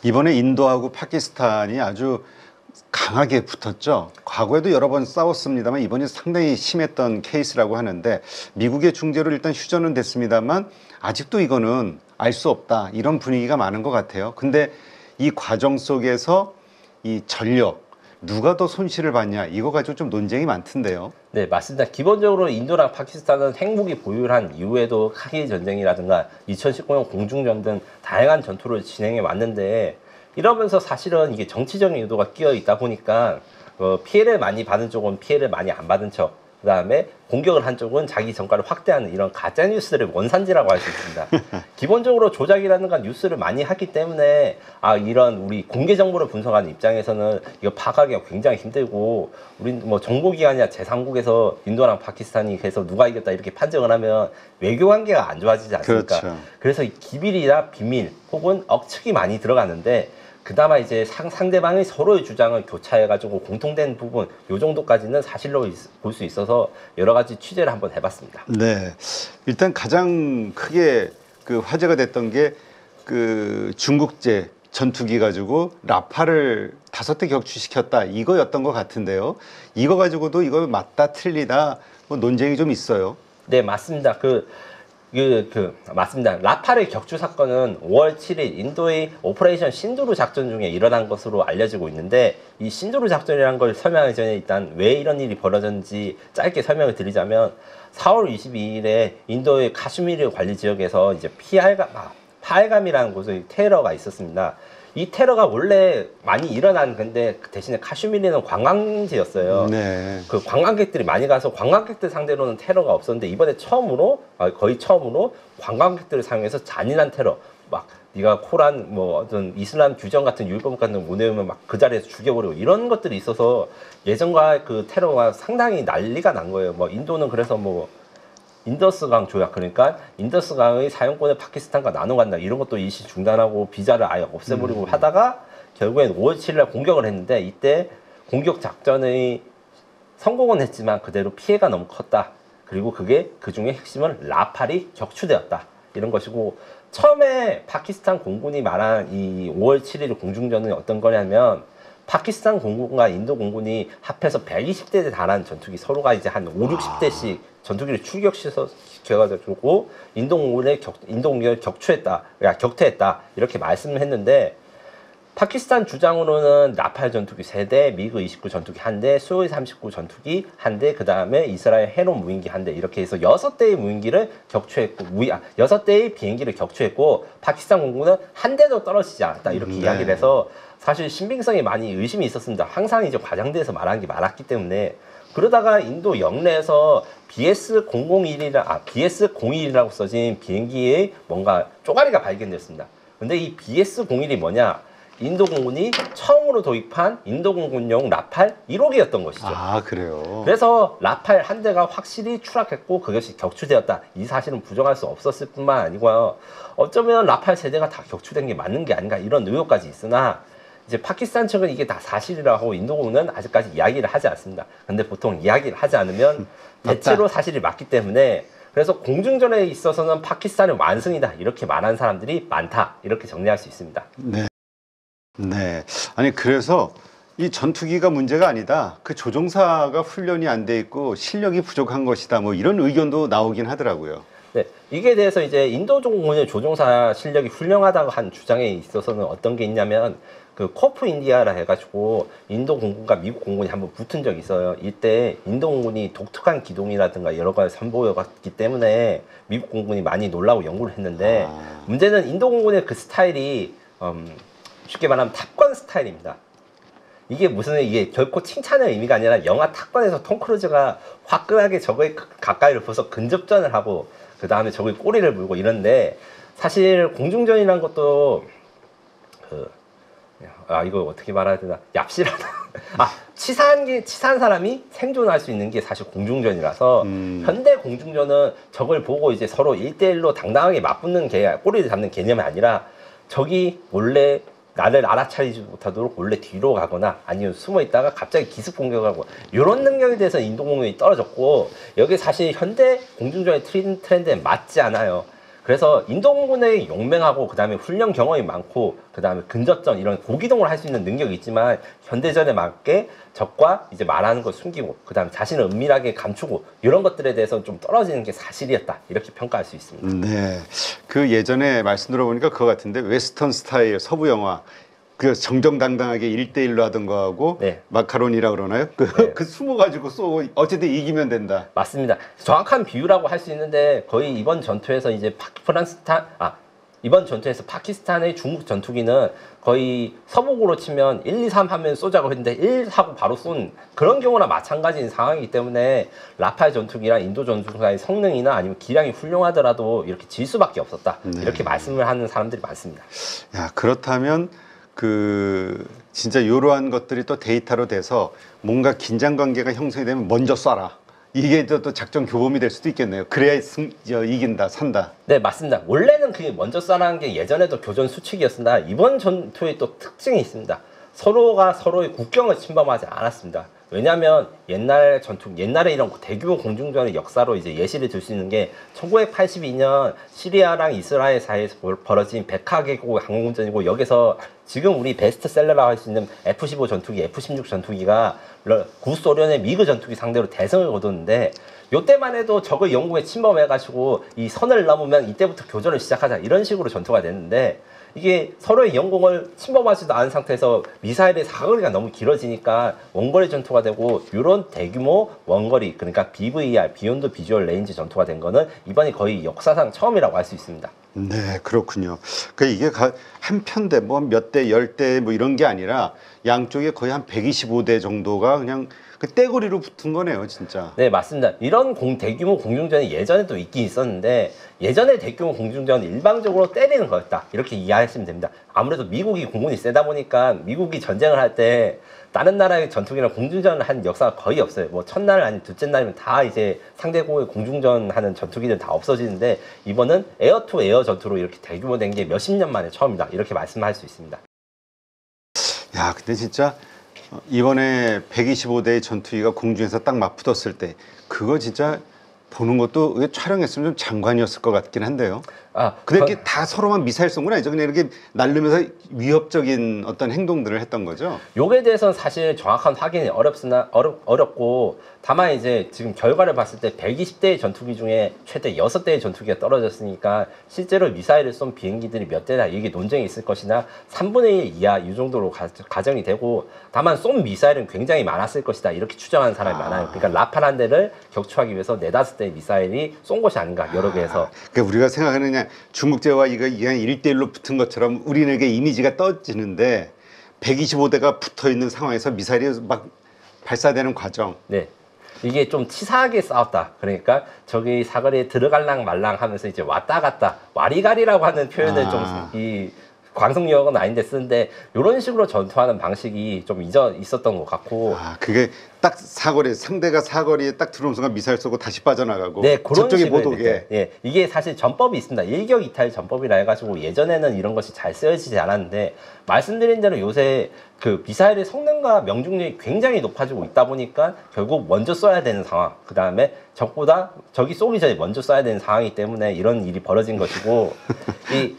이번에 인도하고 파키스탄이 아주 강하게 붙었죠. 과거에도 여러 번 싸웠습니다만 이번이 상당히 심했던 케이스라고 하는데 미국의 중재로 일단 휴전은 됐습니다만 아직도 이거는 알 수 없다 이런 분위기가 많은 것 같아요. 근데 이 과정 속에서 이 전력 누가 더 손실을 받냐 이거 가지고 좀 논쟁이 많던데요. 네, 맞습니다. 기본적으로 인도랑 파키스탄은 핵무기 보유한 이후에도 카길 전쟁이라든가 2019년 공중전 등 다양한 전투를 진행해 왔는데 이러면서 사실은 이게 정치적인 의도가 끼어 있다 보니까 피해를 많이 받은 쪽은 피해를 많이 안 받은 척, 그 다음에 공격을 한 쪽은 자기 전과를 확대하는 이런 가짜 뉴스들의 원산지라고 할 수 있습니다. 기본적으로 조작이라든가 뉴스를 많이 하기 때문에 이런 우리 공개 정보를 분석하는 입장에서는 이거 파악하기가 굉장히 힘들고 우린 뭐 정보기관이나 제3국에서 인도랑 파키스탄이 그래서 누가 이겼다 이렇게 판정을 하면 외교 관계가 안 좋아지지 않습니까? 그렇죠. 그래서 이 기밀이나 비밀 혹은 억측이 많이 들어가는데 그나마 이제 상대방이 서로의 주장을 교차해가지고 공통된 부분 요 정도까지는 사실로 볼 수 있어서 여러 가지 취재를 한번 해봤습니다. 네, 일단 가장 크게 그 화제가 됐던 게 그 중국제 전투기 가지고 라파를 5대 격추시켰다 이거였던 것 같은데요. 이거 가지고도 이거 맞다 틀리다 뭐 논쟁이 좀 있어요. 네, 맞습니다. 맞습니다. 라파르 격추 사건은 5월 7일 인도의 오퍼레이션 신두루 작전 중에 일어난 것으로 알려지고 있는데 이 신두루 작전이라는 걸 설명하기 전에 일단 왜 이런 일이 벌어졌는지 짧게 설명을 드리자면 4월 22일에 인도의 카슈미르 관리 지역에서 이제 파알감이라는 곳에 테러가 있었습니다. 이 테러가 원래 많이 일어난 건데 대신에 카슈미르는 관광지였어요. 네. 그 관광객들이 많이 가서 관광객들 상대로는 테러가 없었는데 이번에 거의 처음으로 관광객들을 사용해서 잔인한 테러, 막 네가 코란 뭐 어떤 이슬람 규정 같은 율법 같은 거 못 외우면 막 그 자리에서 죽여버리고 이런 것들이 있어서 예전과 그 테러가 상당히 난리가 난 거예요. 뭐 인도는 그래서 뭐 인더스강 조약, 그러니까 인더스강의 사용권을 파키스탄과 나눠 간다 이런 것도 일시 중단하고 비자를 아예 없애버리고 하다가 결국엔 5월 7일 공격을 했는데 이때 공격 작전의 성공은 했지만 그대로 피해가 너무 컸다. 그리고 그게 그중에 핵심은 라팔이 격추되었다 이런 것이고, 처음에 파키스탄 공군이 말한 이 5월 7일 공중전은 어떤 거냐면 파키스탄 공군과 인도 공군이 합해서 120대에 달하는 전투기 서로가 이제 한 5, 60대씩 전투기를 출격시켜가지고 인도 공군을 격퇴했다 이렇게 말씀을 했는데, 파키스탄 주장으로는 라팔 전투기 3대, 미그 29 전투기 1대, 수호이 39 전투기 1대, 그 다음에 이스라엘 헤론 무인기 1대 이렇게 해서 6대의 무인기를 격추했고 6대의 비행기를 격추했고 파키스탄 공군은 한 대도 떨어지지 않았다 이렇게 이야기를 해서 사실 신빙성에 많이 의심이 있었습니다. 항상 이제 과장돼서 말하는 게 많았기 때문에. 그러다가 인도 영내에서 BS-001이라고 써진 비행기에 뭔가 쪼가리가 발견됐습니다. 근데 이 BS-01이 뭐냐? 인도 공군이 처음으로 도입한 인도 공군용 라팔 1호기였던 것이죠. 아, 그래요? 그래서 라팔 한 대가 확실히 추락했고 그것이 격추되었다. 이 사실은 부정할 수 없었을 뿐만 아니고요. 어쩌면 라팔 3대가 다 격추된 게 맞는 게 아닌가 이런 의혹까지 있으나 이제 파키스탄 측은 이게 다 사실이라고 인도 공군은 아직까지 이야기를 하지 않습니다. 근데 보통 이야기를 하지 않으면 대체로 사실이 맞기 때문에, 그래서 공중전에 있어서는 파키스탄의 완승이다 이렇게 말하는 사람들이 많다 이렇게 정리할 수 있습니다. 네. 네. 아니, 그래서 이 전투기가 문제가 아니다. 그 조종사가 훈련이 안 돼 있고 실력이 부족한 것이다. 뭐 이런 의견도 나오긴 하더라고요. 네. 이게 대해서 이제 인도 공군의 조종사 실력이 훌륭하다고 한 주장에 있어서는 어떤 게 있냐면, 그 코프 인디아라 해가지고 인도 공군과 미국 공군이 한번 붙은 적이 있어요. 이때 인도 공군이 독특한 기동이라든가 여러 가지 선보여갔기 때문에 미국 공군이 많이 놀라고 연구를 했는데, 문제는 인도 공군의 그 스타일이 쉽게 말하면 탑건 스타일입니다. 이게 결코 칭찬의 의미가 아니라 영화 탑건에서 톰 크루즈가 화끈하게 적의 가까이를 보서 근접전을 하고 그 다음에 적의 꼬리를 물고 이런데, 사실 공중전이라는 것도 이거 어떻게 말해야 되나, 얍실하다. 치사한 사람이 생존할 수 있는 게 사실 공중전이라서 현대 공중전은 적을 보고 이제 서로 1대1로 당당하게 맞붙는 꼬리를 잡는 개념이 아니라 적이 원래 나를 알아차리지 못하도록 원래 뒤로 가거나 아니면 숨어 있다가 갑자기 기습 공격하고 이런 능력에 대해서 인도 공군이 떨어졌고, 여기 사실 현대 공중전의 트렌드에 맞지 않아요. 그래서 인도 공군의 용맹하고 그다음에 훈련 경험이 많고 그다음에 근접전 이런 고기동을 할 수 있는 능력이 있지만 현대전에 맞게 적과 이제 말하는 걸 숨기고 그다음에 자신을 은밀하게 감추고 이런 것들에 대해서는 좀 떨어지는 게 사실이었다 이렇게 평가할 수 있습니다. 네. 그 예전에 말씀 들어보니까 그거 같은데 웨스턴 스타일 서부 영화 그 정정당당하게 1대1로 하던 거하고 네. 마카로니라 그러나요? 그, 네. 그 숨어가지고 쏘고 어쨌든 이기면 된다. 맞습니다. 정확한 비유라고 할 수 있는데 거의 이번 전투에서 이제 이번 전투에서 파키스탄의 중국 전투기는 거의 서북으로 치면 1, 2, 3 하면 쏘자고 했는데 1 하고 바로 쏜 그런 경우나 마찬가지인 상황이기 때문에 라팔 전투기랑 인도 전투기의 성능이나 아니면 기량이 훌륭하더라도 이렇게 질 수밖에 없었다. 네. 이렇게 말씀을 하는 사람들이 많습니다. 야, 그렇다면 그 진짜 이러한 것들이 또 데이터로 돼서 뭔가 긴장 관계가 형성이 되면 먼저 쏴라. 이게 또 작전 교범이 될 수도 있겠네요. 그래야 이긴다, 산다. 네, 맞습니다. 원래는 그게 먼저 쏴라는 게 예전에도 교전 수칙이었으나 이번 전투의 또 특징이 있습니다. 서로가 서로의 국경을 침범하지 않았습니다. 왜냐하면 옛날에 이런 대규모 공중전의 역사로 이제 예시를 들 수 있는 게 1982년 시리아랑 이스라엘 사이에서 벌어진 백하계고 항공전이고 여기서 지금 우리 베스트셀러라고 할 수 있는 F-15 전투기, F-16 전투기가 구소련의 미그 전투기 상대로 대승을 거뒀는데 요때만 해도 적을 영국에 침범해가지고 이 선을 넘으면 이때부터 교전을 시작하자 이런 식으로 전투가 됐는데 이게 서로의 영공을 침범하지도 않은 상태에서 미사일의 사거리가 너무 길어지니까 원거리 전투가 되고 이런 대규모 원거리 그러니까 BVR, 비욘드 비주얼 레인지 전투가 된 거는 이번이 거의 역사상 처음이라고 할 수 있습니다. 네, 그렇군요. 그러니까 이게 한 편대 뭐 몇 대, 10대 뭐 이런 게 아니라 양쪽에 거의 한 125대 정도가 그냥 그 떼거리로 붙은 거네요, 진짜. 네, 맞습니다. 이런 대규모 공중전이 예전에도 있긴 있었는데 예전에 대규모 공중전은 일방적으로 때리는 거였다. 이렇게 이해하시면 됩니다. 아무래도 미국이 공군이 세다 보니까 미국이 전쟁을 할 때 다른 나라의 전투기랑 공중전을 한 역사가 거의 없어요. 뭐 첫날 아니면 둘째 날이면 다 이제 상대국의 공중전 하는 전투기들 다 없어지는데 이번은 에어 투 에어 전투로 이렇게 대규모 된 게 몇십 년 만에 처음이다. 이렇게 말씀할 수 있습니다. 야, 근데 진짜 이번에 125대의 전투기가 공중에서 딱 맞붙었을 때 그거 진짜 보는 것도 촬영했으면 좀 장관이었을 것 같긴 한데요. 근데 이게 다 서로만 미사일 쏜 건 아니죠. 그냥 이렇게 날르면서 위협적인 어떤 행동들을 했던 거죠. 요게 대해서는 사실 정확한 확인이 어렵고 다만 이제 지금 결과를 봤을 때 120대의 전투기 중에 최대 6대의 전투기가 떨어졌으니까 실제로 미사일을 쏜 비행기들이 몇 대나 이게 논쟁이 있을 것이나 3분의 1 이하 이 정도로 가정이 되고 다만 쏜 미사일은 굉장히 많았을 것이다 이렇게 추정하는 사람이 많아요. 그러니까 라팔 한 대를 격추하기 위해서 4-5대의 미사일이 쏜 것이 아닌가 여러 개에서. 그러니까 우리가 생각하는 그냥 중국제와 이거 그냥 1대1로 붙은 것처럼 우리에게 이미지가 떠지는데 125대가 붙어 있는 상황에서 미사일이 막 발사되는 과정. 네. 이게 좀 치사하게 싸웠다. 그러니까 저기 사거리에 들어갈랑 말랑 하면서 이제 왔다 갔다 와리가리라고 하는 표현을 좀 이 광석역은 아닌데 쓰는데 이런 식으로 전투하는 방식이 좀 있었던 것 같고. 그게 딱 상대가 사거리에 딱 들어오는 순간 미사일 쏘고 다시 빠져나가고. 네, 그런 저쪽에 못 식으로 오게. 예, 이게 사실 전법이 있습니다. 일격 이탈 전법이라 해가지고 예전에는 이런 것이 잘 쓰여지지 않았는데 말씀드린 대로 요새 그 미사일의 성능과 명중률이 굉장히 높아지고 있다 보니까 결국 먼저 쏴야 되는 상황. 그 다음에 적보다 적이 쏘기 전에 먼저 쏴야 되는 상황이기 때문에 이런 일이 벌어진 것이고 이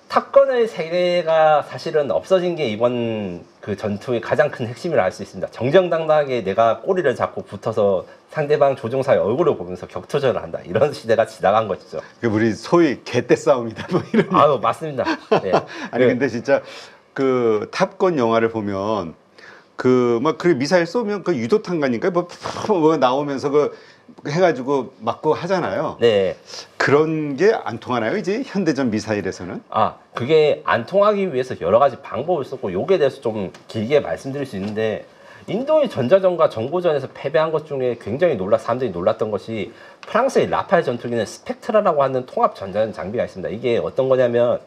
탑건의 세계가 사실은 없어진 게 이번 그 전투의 가장 큰 핵심이라 할 수 있습니다. 정정당당하게 내가 꼬리를 잡고 붙어서 상대방 조종사의 얼굴을 보면서 격투전을 한다. 이런 시대가 지나간 것이죠. 우리 소위 개떼 싸움이다. 뭐 이런. 아유, 맞습니다. 네. 아니 근데 진짜 그 탑건 영화를 보면 그 미사일 쏘면 그 유도탄 가니까 뭐 나오면서 그 해가지고 맞고 하잖아요. 네. 그런 게 안 통하나요? 이제 현대전 미사일에서는? 그게 안 통하기 위해서 여러 가지 방법을 썼고 요게 대해서 좀 길게 말씀드릴 수 있는데 인도의 전자전과 정보전에서 패배한 것 중에 굉장히 사람들이 놀랐던 것이 프랑스의 라팔 전투기는 스펙트라라고 하는 통합 전자전 장비가 있습니다. 이게 어떤 거냐면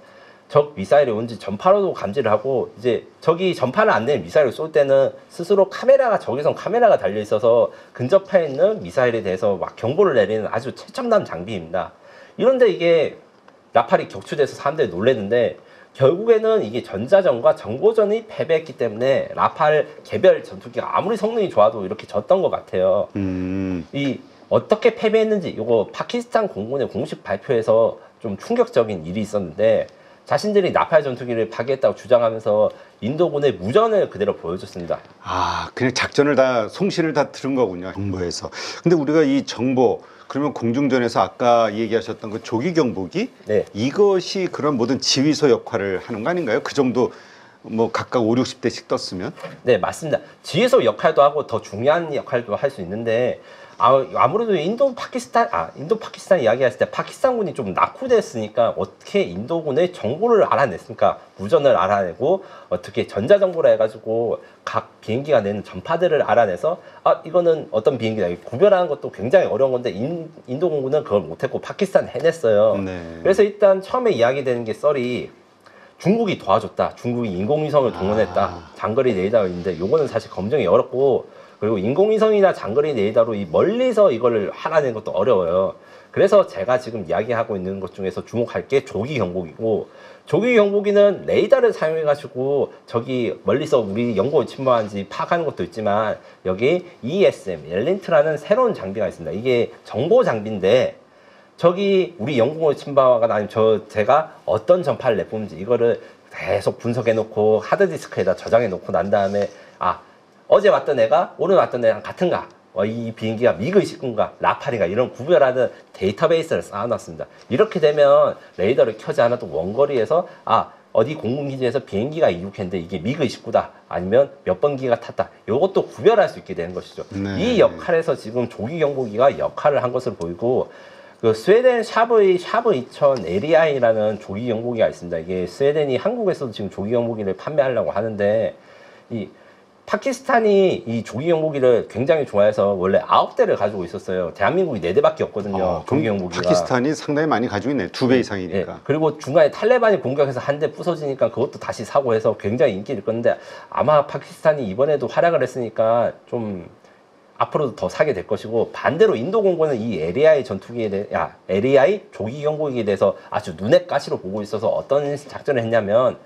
적 미사일이 온지 전파로도 감지를 하고 이제 적이 전파를 안 내는 미사일을 쏠 때는 스스로 적외선 카메라가 달려 있어서 근접해 있는 미사일에 대해서 막 경보를 내리는 아주 최첨단 장비입니다. 이런데 이게 라팔이 격추돼서 사람들이 놀랐는데 결국에는 이게 전자전과 정보전이 패배했기 때문에 라팔 개별 전투기가 아무리 성능이 좋아도 이렇게 졌던 것 같아요. 이 어떻게 패배했는지 이거 파키스탄 공군의 공식 발표에서 좀 충격적인 일이 있었는데 자신들이 나팔 전투기를 파괴했다고 주장하면서 인도군의 무전을 그대로 보여줬습니다. 아, 그냥 작전을 다 송신을 다 들은 거군요. 정보에서. 근데 우리가 이 정보 그러면 공중전에서 아까 얘기하셨던 그 조기 경보기 네. 이것이 그런 모든 지휘소 역할을 하는 거 아닌가요? 그 정도 뭐 각각 5, 60대씩 떴으면 네, 맞습니다. 지휘소 역할도 하고 더 중요한 역할도 할 수 있는데 아무래도 인도 파키스탄 이야기했을 때 파키스탄군이 좀 낙후됐으니까 어떻게 인도군의 정보를 알아냈습니까? 무전을 알아내고 어떻게 전자정보라 해가지고 각 비행기가 내는 전파들을 알아내서 이거는 어떤 비행기다 구별하는 것도 굉장히 어려운 건데 인도군은 그걸 못했고 파키스탄 해냈어요. 네. 그래서 일단 처음에 이야기되는 게 썰이 중국이 도와줬다. 중국이 인공위성을 동원했다. 장거리 레이더인데 요거는 사실 검증이 어렵고 그리고 인공위성이나 장거리 레이더로 이 멀리서 이거를 알아내는 것도 어려워요. 그래서 제가 지금 이야기하고 있는 것 중에서 주목할 게 조기 경보기고 조기 경보기는 레이더를 사용해 가지고 저기 멀리서 우리 연구원 침범한지 파악하는 것도 있지만 여기 ESM, 엘린트라는 새로운 장비가 있습니다. 이게 정보 장비인데 저기 우리 연구원 침범하거나 아니면 제가 어떤 전파를 내뿜는지 이거를 계속 분석해 놓고 하드디스크에다 저장해 놓고 난 다음에 어제 왔던 애가 오늘 왔던 애랑 같은가? 이 비행기가 미그 29인가? 라팔인가? 이런 구별하는 데이터베이스를 쌓아놨습니다. 이렇게 되면 레이더를 켜지 않아도 원거리에서 어디 공군기지에서 비행기가 이륙했는데 이게 미그 29다. 아니면 몇 번 기가 탔다. 이것도 구별할 수 있게 되는 것이죠. 네. 이 역할에서 지금 조기 경보기가 역할을 한 것으로 보이고 그 스웨덴 샤브 2000 LEI라는 조기 경보기가 있습니다. 이게 스웨덴이 한국에서도 지금 조기 경보기를 판매하려고 하는데 이 파키스탄이 이 조기 경보기를 굉장히 좋아해서 원래 9대를 가지고 있었어요. 대한민국이 4대밖에 없거든요. 조기 경보기가. 파키스탄이 상당히 많이 가지고 있네. 2배 이상이니까. 예, 그리고 중간에 탈레반이 공격해서 한 대 부서지니까 그것도 다시 사고 해서 굉장히 인기를 끌었는데 아마 파키스탄이 이번에도 활약을 했으니까 좀 앞으로도 더 사게 될 것이고 반대로 인도 공군은 이 LEI 전투기에 대해 LEI 조기 경보기에 대해서 아주 눈의 가시로 보고 있어서 어떤 작전을 했냐면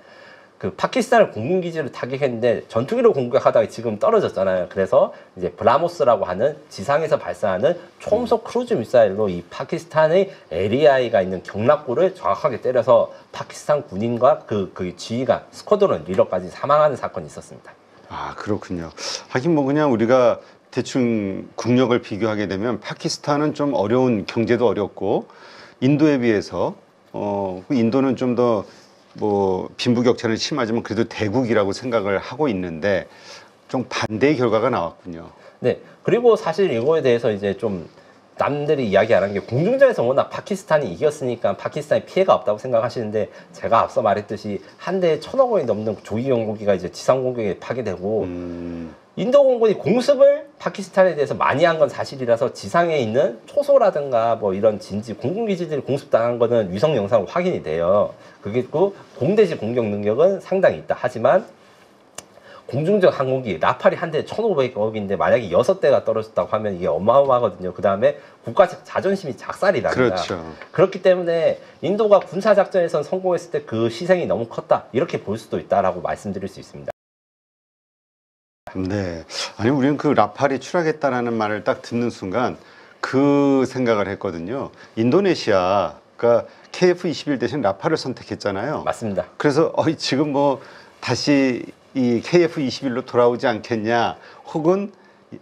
그 파키스탄을 공군기지를 타격했는데 전투기로 공격하다가 지금 떨어졌잖아요. 그래서 이제 브라모스라고 하는 지상에서 발사하는 초음속 크루즈 미사일로 이 파키스탄의 LEI가 있는 경락고를 정확하게 때려서 파키스탄 군인과 그 지휘관 스쿼드론 리더까지 사망하는 사건이 있었습니다. 아, 그렇군요. 하긴 뭐 그냥 우리가 대충 국력을 비교하게 되면 파키스탄은 좀 어려운 경제도 어렵고 인도에 비해서 인도는 좀 더 뭐 빈부격차는 심하지만 그래도 대국이라고 생각을 하고 있는데 좀 반대의 결과가 나왔군요. 네. 그리고 사실 이거에 대해서 이제 좀 남들이 이야기 안 한 게 공중전에서 워낙 파키스탄이 이겼으니까 파키스탄에 피해가 없다고 생각하시는데 제가 앞서 말했듯이 한 대에 1,000억 원이 넘는 조기 경보기가 이제 지상 공격에 파괴되고 인도 공군이 공습을 파키스탄에 대해서 많이 한 건 사실이라서 지상에 있는 초소라든가 뭐 이런 진지 공군기지들이 공습당한 거는 위성 영상으로 확인이 돼요. 그게 그 공대지 공격 능력은 상당히 있다. 하지만 공중전 항공기 라팔이 한 대에 1,500억인데 만약에 6대가 떨어졌다고 하면 이게 어마어마하거든요. 그 다음에 국가적 자존심이 작살이 납니다. 그렇죠. 그렇기 때문에 인도가 군사작전에선 성공했을 때 그 희생이 너무 컸다. 이렇게 볼 수도 있다라고 말씀드릴 수 있습니다. 네. 아니, 우리는 그 라팔이 추락했다라는 말을 딱 듣는 순간 그 생각을 했거든요. 인도네시아가 KF-21 대신 라팔을 선택했잖아요. 맞습니다. 그래서 지금 뭐 다시 이 KF-21로 돌아오지 않겠냐, 혹은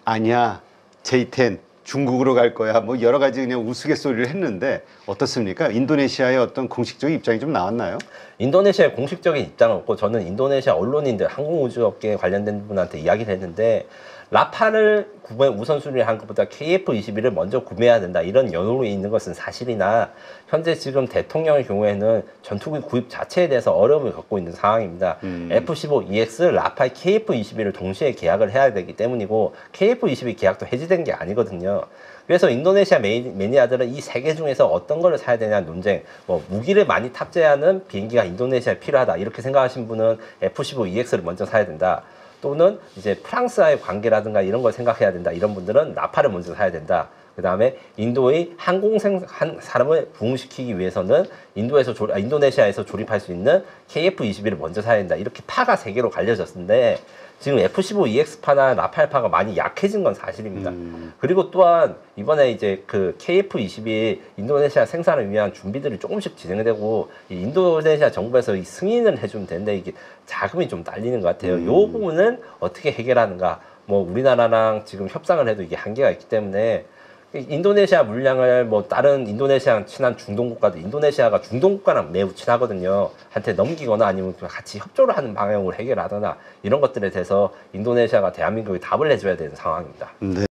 아니야, J-10 중국으로 갈 거야, 뭐 여러 가지 그냥 우스갯소리를 했는데 어떻습니까? 인도네시아의 어떤 공식적인 입장이 좀 나왔나요? 인도네시아의 공식적인 입장은 없고 저는 인도네시아 언론인들 항공우주업계 관련된 분한테 이야기를 했는데 라팔을 우선순위를 한 것보다 KF-21을 먼저 구매해야 된다 이런 여론이 있는 것은 사실이나 현재 지금 대통령의 경우에는 전투기 구입 자체에 대해서 어려움을 겪고 있는 상황입니다. F-15EX, 라팔, KF-21을 동시에 계약을 해야 되기 때문이고 KF-22 계약도 해지된 게 아니거든요. 그래서 인도네시아 매니아들은 이 세 개 중에서 어떤 거를 사야 되냐 논쟁, 뭐 무기를 많이 탑재하는 비행기가 인도네시아에 필요하다 이렇게 생각하신 분은 F-15EX를 먼저 사야 된다. 또는 이제 프랑스와의 관계라든가 이런 걸 생각해야 된다. 이런 분들은 라팔을 먼저 사야 된다. 그다음에 인도의 사람을 부흥시키기 위해서는 인도네시아에서 조립할 수 있는 KF-21을 먼저 사야 된다. 이렇게 파가 세 개로 갈려졌는데 지금 F-15EX파나 라팔파가 많이 약해진 건 사실입니다. 그리고 또한 이번에 이제 그 KF-22 인도네시아 생산을 위한 준비들이 조금씩 진행되고 이 인도네시아 정부에서 이 승인을 해주면 되는데 이게 자금이 좀 딸리는 것 같아요. 요 부분은 어떻게 해결하는가? 뭐 우리나라랑 지금 협상을 해도 이게 한계가 있기 때문에 인도네시아 물량을 뭐 다른 인도네시아랑 친한 중동 국가들, 인도네시아가 중동 국가랑 매우 친하거든요. 한테 넘기거나 아니면 같이 협조를 하는 방향으로 해결하거나 이런 것들에 대해서 인도네시아가 대한민국에 답을 해줘야 되는 상황입니다. 네.